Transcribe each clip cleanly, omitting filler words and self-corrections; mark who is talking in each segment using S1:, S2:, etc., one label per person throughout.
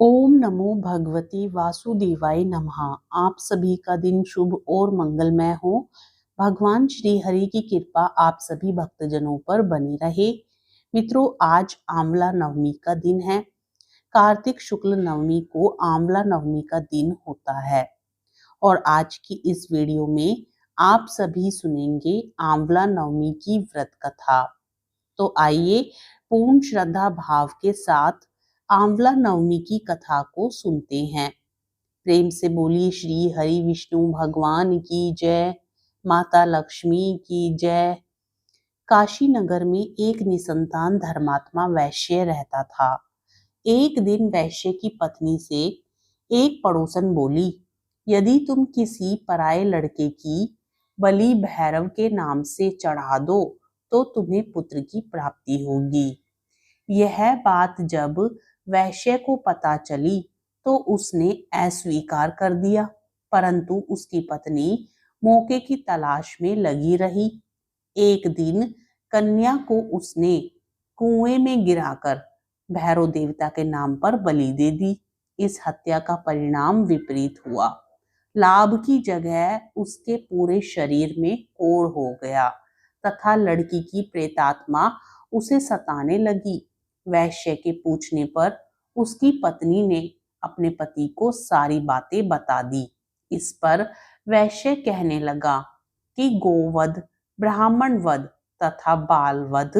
S1: ओम नमो भगवती वासुदेवाय नमः। आप सभी का दिन शुभ और मंगलमय हो। भगवान श्री हरि की कृपा आप सभी भक्तजनों पर बनी रहे। मित्रों, आज आंवला नवमी का दिन है। कार्तिक शुक्ल नवमी को आंवला नवमी का दिन होता है और आज की इस वीडियो में आप सभी सुनेंगे आंवला नवमी की व्रत कथा। तो आइए पूर्ण श्रद्धा भाव के साथ आंवला नवमी की कथा को सुनते हैं। प्रेम से बोलिए श्री हरि विष्णु भगवान की जय, माता लक्ष्मी की जय। काशी नगर में एक निसंतान धर्मात्मा वैश्य रहता था। एक दिन वैश्य की पत्नी से एक पड़ोसन बोली, यदि तुम किसी पराये लड़के की बलि भैरव के नाम से चढ़ा दो तो तुम्हें पुत्र की प्राप्ति होगी। यह बात जब वैश्य को पता चली तो उसने अस्वीकार कर दिया, परंतु उसकी पत्नी मौके की तलाश में लगी रही। एक दिन कन्या को उसने कुएं में गिराकर भैरव देवता के नाम पर बलि दे दी। इस हत्या का परिणाम विपरीत हुआ। लाभ की जगह उसके पूरे शरीर में कोढ़ हो गया तथा लड़की की प्रेतात्मा उसे सताने लगी। वैश्य के पूछने पर उसकी पत्नी ने अपने पति को सारी बातें बता दी। इस पर वैश्य कहने लगा कि गोवध, ब्राह्मण वध तथा बाल वध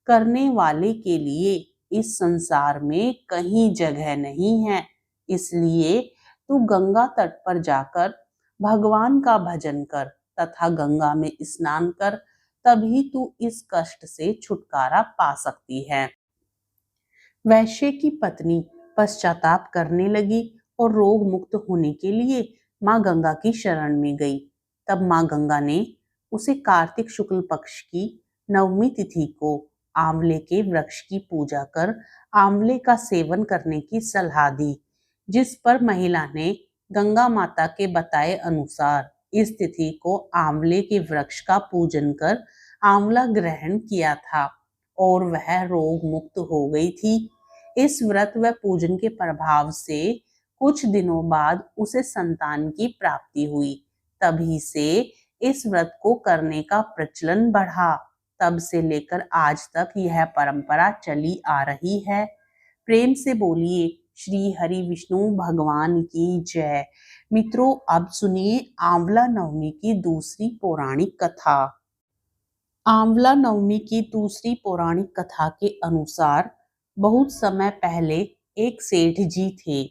S1: करने वाले के लिए इस संसार में कहीं जगह नहीं है। इसलिए तू गंगा तट पर जाकर भगवान का भजन कर तथा गंगा में स्नान कर, तभी तू इस कष्ट से छुटकारा पा सकती है। वैश्य की पत्नी पश्चाताप करने लगी और रोग मुक्त होने के लिए माँ गंगा की शरण में गई। तब माँ गंगा ने उसे कार्तिक शुक्ल पक्ष की नवमी तिथि को आंवले के वृक्ष की पूजा कर आंवले का सेवन करने की सलाह दी, जिस पर महिला ने गंगा माता के बताए अनुसार इस तिथि को आंवले के वृक्ष का पूजन कर आंवला ग्रहण किया था और वह रोग मुक्त हो गई थी। इस व्रत व पूजन के प्रभाव से कुछ दिनों बाद उसे संतान की प्राप्ति हुई। तभी से इस व्रत को करने का प्रचलन बढ़ा। तब से लेकर आज तक यह परंपरा चली आ रही है। प्रेम से बोलिए श्री हरि विष्णु भगवान की जय। मित्रों, अब सुनिए आंवला नवमी की दूसरी पौराणिक कथा। आंवला नवमी की दूसरी पौराणिक कथा के अनुसार बहुत समय पहले एक सेठ जी थे।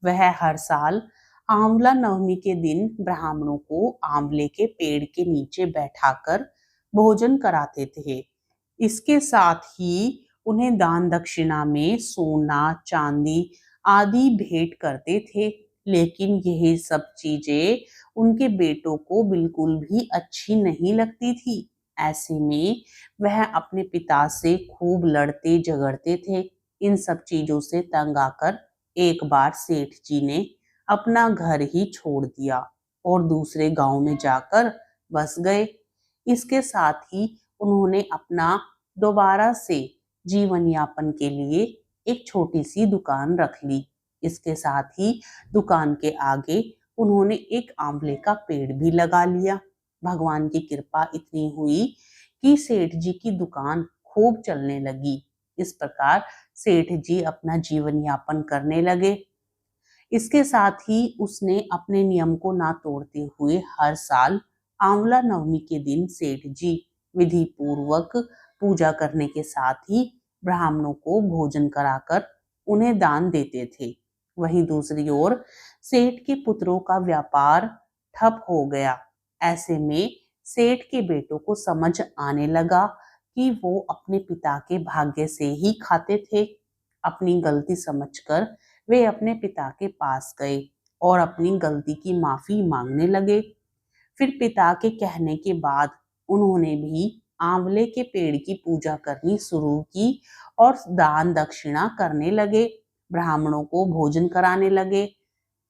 S1: वह हर साल आंवला नवमी के दिन ब्राह्मणों को आंवले के पेड़ के नीचे बैठाकर भोजन कराते थे। इसके साथ ही उन्हें दान दक्षिणा में सोना, चांदी आदि भेंट करते थे। लेकिन यही सब चीजें उनके बेटों को बिल्कुल भी अच्छी नहीं लगती थी। ऐसे में वह अपने पिता से खूब लड़ते झगड़ते थे। इन सब चीजों से तंग आकर एक बार सेठ जी ने अपना घर ही छोड़ दिया और दूसरे गांव में जाकर बस गए। इसके साथ ही उन्होंने अपना दोबारा से जीवन यापन के लिए एक छोटी सी दुकान रख ली। इसके साथ ही दुकान के आगे उन्होंने एक आंवले का पेड़ भी लगा लिया। भगवान की कृपा इतनी हुई कि सेठ जी की दुकान खूब चलने लगी। इस प्रकार सेठ जी अपना जीवन यापन करने लगे। इसके साथ ही उसने अपने नियम को ना तोड़ते हुए हर साल आंवला नवमी के दिन सेठ जी विधि पूर्वक पूजा करने के साथ ही ब्राह्मणों को भोजन कराकर उन्हें दान देते थे। वहीं दूसरी ओर सेठ के पुत्रों का व्यापार ठप हो गया। ऐसे में सेठ के बेटों को समझ आने लगा कि वो अपने पिता के भाग्य से ही खाते थे। अपनी गलती समझकर वे अपने पिता के पास गए और अपनी गलती की माफी मांगने लगे। फिर पिता के कहने के बाद उन्होंने भी आंवले के पेड़ की पूजा करनी शुरू की और दान दक्षिणा करने लगे, ब्राह्मणों को भोजन कराने लगे।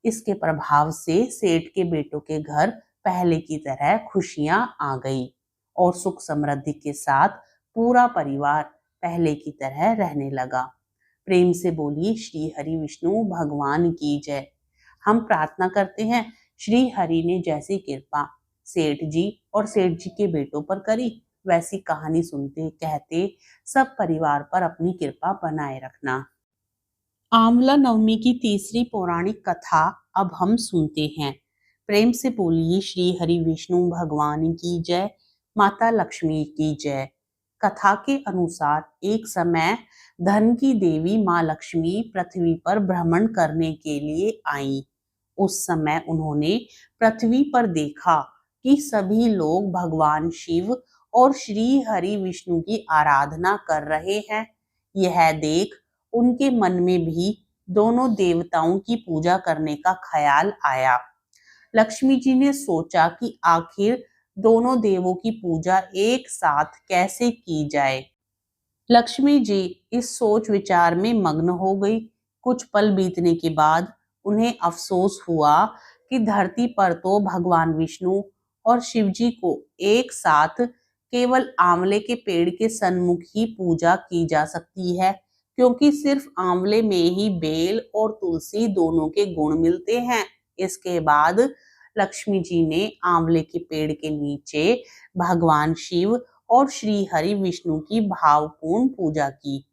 S1: इसके प्रभाव से सेठ के बेटों के घर पहले की तरह खुशियां आ गई और सुख समृद्धि के साथ पूरा परिवार पहले की तरह रहने लगा। प्रेम से बोलिए श्री हरि विष्णु भगवान की जय। हम प्रार्थना करते हैं श्री हरि ने जैसी कृपा सेठ जी और सेठ जी के बेटों पर करी, वैसी कहानी सुनते कहते सब परिवार पर अपनी कृपा बनाए रखना। आंवला नवमी की तीसरी पौराणिक कथा अब हम सुनते हैं। प्रेम से बोलिए श्री हरि विष्णु भगवान की जय, माता लक्ष्मी की जय। कथा के अनुसार एक समय धन की देवी माँ लक्ष्मी पृथ्वी पर भ्रमण करने के लिए आई। उस समय उन्होंने पृथ्वी पर देखा कि सभी लोग भगवान शिव और श्री हरि विष्णु की आराधना कर रहे हैं। यह देख उनके मन में भी दोनों देवताओं की पूजा करने का ख्याल आया। लक्ष्मी जी ने सोचा कि आखिर दोनों देवों की पूजा एक साथ कैसे की जाए। लक्ष्मी जी इस सोच विचार में मग्न हो गई। कुछ पल बीतने के बाद उन्हें अफसोस हुआ कि धरती पर तो भगवान विष्णु और शिव जी को एक साथ केवल आंवले के पेड़ के सन्मुख ही पूजा की जा सकती है, क्योंकि सिर्फ आंवले में ही बेल और तुलसी दोनों के गुण मिलते हैं। इसके बाद लक्ष्मी जी ने आंवले के पेड़ के नीचे भगवान शिव और श्री हरि विष्णु की भावपूर्ण पूजा की।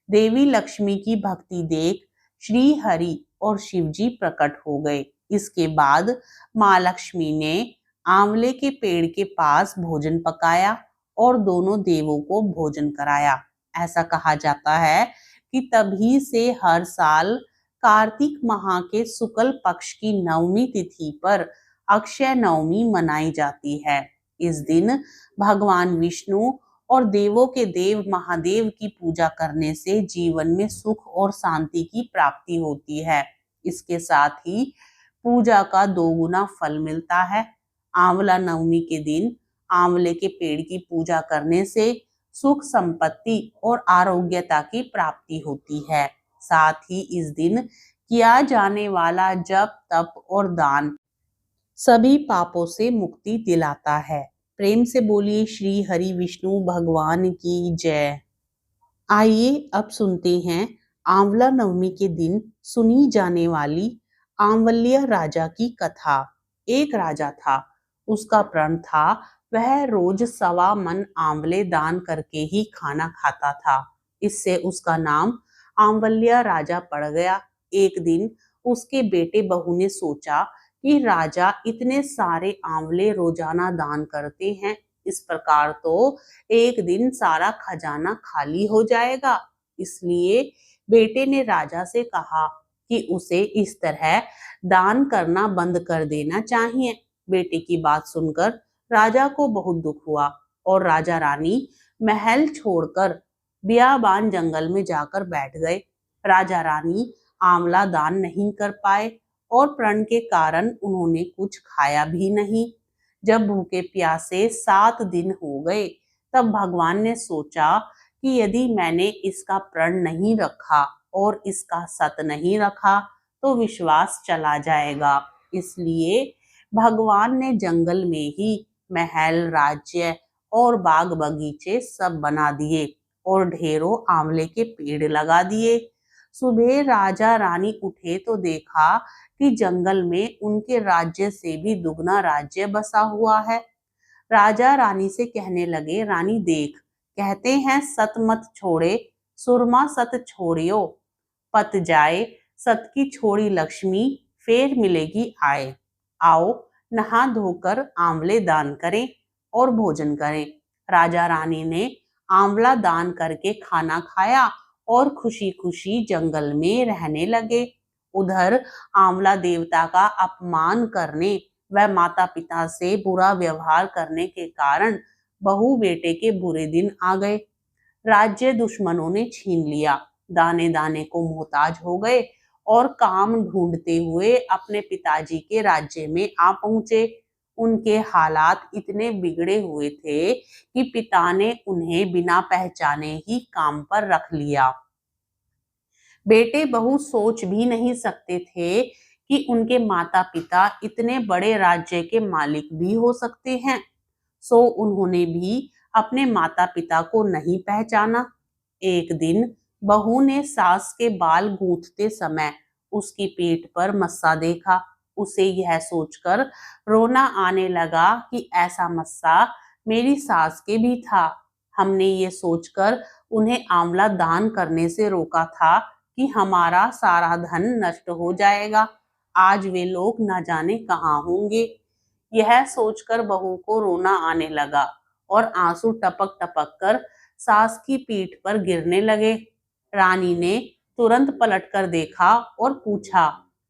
S1: देवी लक्ष्मी की भक्ति देख श्री हरि और शिव जी प्रकट हो गए। इसके बाद माँ लक्ष्मी ने आंवले के पेड़ के पास भोजन पकाया और दोनों देवों को भोजन कराया। ऐसा कहा जाता है कि तभी से हर साल कार्तिक माह के शुक्ल पक्ष की नवमी तिथि पर अक्षय नवमी मनाई जाती है। इस दिन भगवान विष्णु और देवों के देव महादेव की पूजा करने से जीवन में सुख और शांति की प्राप्ति होती है। इसके साथ ही पूजा का दोगुना फल मिलता है। आंवला नवमी के दिन आंवले के पेड़ की पूजा करने से सुख संपत्ति और आरोग्यता की प्राप्ति होती है। साथ ही इस दिन किया जाने वाला जप तप और दान सभी पापों से मुक्ति दिलाता है। प्रेम से बोलिए श्री हरि विष्णु भगवान की जय। आइए अब सुनते हैं आंवला नवमी के दिन सुनी जाने वाली आंवल्य राजा की कथा। एक राजा था, उसका प्रण था वह रोज 1.25 मन आंवले दान करके ही खाना खाता था। इससे उसका नाम आंवल्य राजा पड़ गया। एक दिन उसके बेटे बहू ने सोचा कि राजा इतने सारे आंवले रोजाना दान करते हैं, इस प्रकार तो एक दिन सारा खजाना खाली हो जाएगा। इसलिए बेटे ने राजा से कहा कि उसे इस तरह दान करना बंद कर देना चाहिए। बेटे की बात सुनकर राजा को बहुत दुख हुआ और राजा रानी महल छोड़कर बियाबान जंगल में जाकर बैठ गए। राजा रानी आंवला दान नहीं कर पाए और प्रण के कारण उन्होंने कुछ खाया भी नहीं। जब भूखे प्यासे 7 दिन हो गए, तब भगवान ने सोचा कि यदि मैंने इसका प्रण नहीं रखा और इसका सत नहीं रखा तो विश्वास चला जाएगा। इसलिए भगवान ने जंगल में ही महल राज्य और बाग बगीचे सब बना दिए और ढेरों आंवले के पेड़ लगा दिए। सुबह राजा रानी उठे तो देखा कि जंगल में उनके राज्य से भी दुगना राज्य बसा हुआ है। राजा रानी से कहने लगे, रानी देख, कहते हैं सत मत छोड़े सुरमा सत छोड़ियो, पत जाए सत की छोड़ी लक्ष्मी फेर मिलेगी आए। आओ नहा धोकर आंवले दान करें और भोजन करें। राजा रानी ने आंवला दान करके खाना खाया और खुशी खुशी जंगल में रहने लगे। उधर आंवला देवता का अपमान करने व माता पिता से बुरा व्यवहार करने के कारण बहू बेटे के बुरे दिन आ गए। राज्य दुश्मनों ने छीन लिया। दाने दाने को मोहताज हो गए और काम ढूंढते हुए अपने पिताजी के राज्य में आ पहुंचे। उनके हालात इतने बिगड़े हुए थे कि पिता ने उन्हें बिना पहचाने ही काम पर रख लिया। बेटे बहू सोच भी नहीं सकते थे कि उनके माता पिता इतने बड़े राज्य के मालिक भी हो सकते हैं। उन्होंने भी अपने माता पिता को नहीं पहचाना। एक दिन बहू ने सास के बाल गूंथते समय उसकी पीठ पर मस्सा देखा। उसे यह सोचकर रोना आने लगा कि ऐसा मस्सा मेरी सास के भी था। हमने ये सोचकर उन्हें आंवला दान करने से रोका था कि हमारा सारा धन नष्ट हो जाएगा। आज वे लोग न जाने कहाँ होंगे। यह सोचकर बहू को रोना आने लगा और आंसू टपक टपक कर सास की पीठ पर गिरने लगे। रानी ने तुरंत पलटकर देखा और पूछा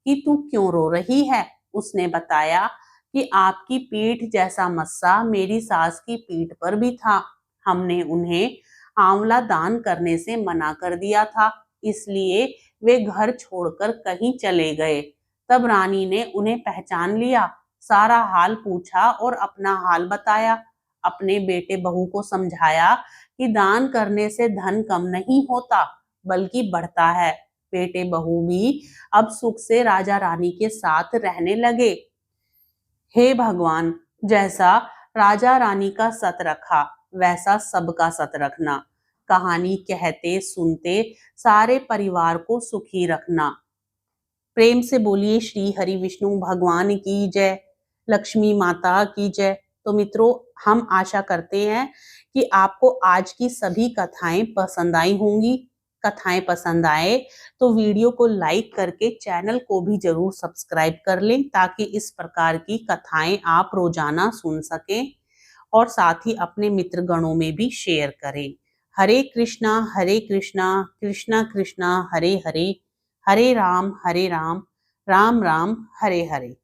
S1: कि तू क्यों रो रही है। उसने बताया कि आपकी पीठ जैसा मस्सा मेरी सास की पीठ पर भी था। हमने उन्हें आंवला दान करने से मना कर दिया था, इसलिए वे घर छोड़कर कहीं चले गए। तब रानी ने उन्हें पहचान लिया, सारा हाल पूछा और अपना हाल बताया। अपने बेटे बहू को समझाया कि दान करने से धन कम नहीं होता बल्कि बढ़ता है। बेटे बहू भी अब सुख से राजा रानी के साथ रहने लगे। हे भगवान, जैसा राजा रानी का सत रखा वैसा सबका सत रखना। कहानी कहते सुनते सारे परिवार को सुखी रखना। प्रेम से बोलिए श्री हरि विष्णु भगवान की जय, लक्ष्मी माता की जय। तो मित्रों, हम आशा करते हैं कि आपको आज की सभी कथाएं पसंद आई होंगी। कथाएं पसंद आए तो वीडियो को लाइक करके चैनल को भी जरूर सब्सक्राइब कर लें, ताकि इस प्रकार की कथाएं आप रोजाना सुन सकें और साथ ही अपने मित्र गणों में भी शेयर करें। हरे कृष्णा कृष्णा कृष्णा हरे हरे, हरे राम राम राम हरे हरे।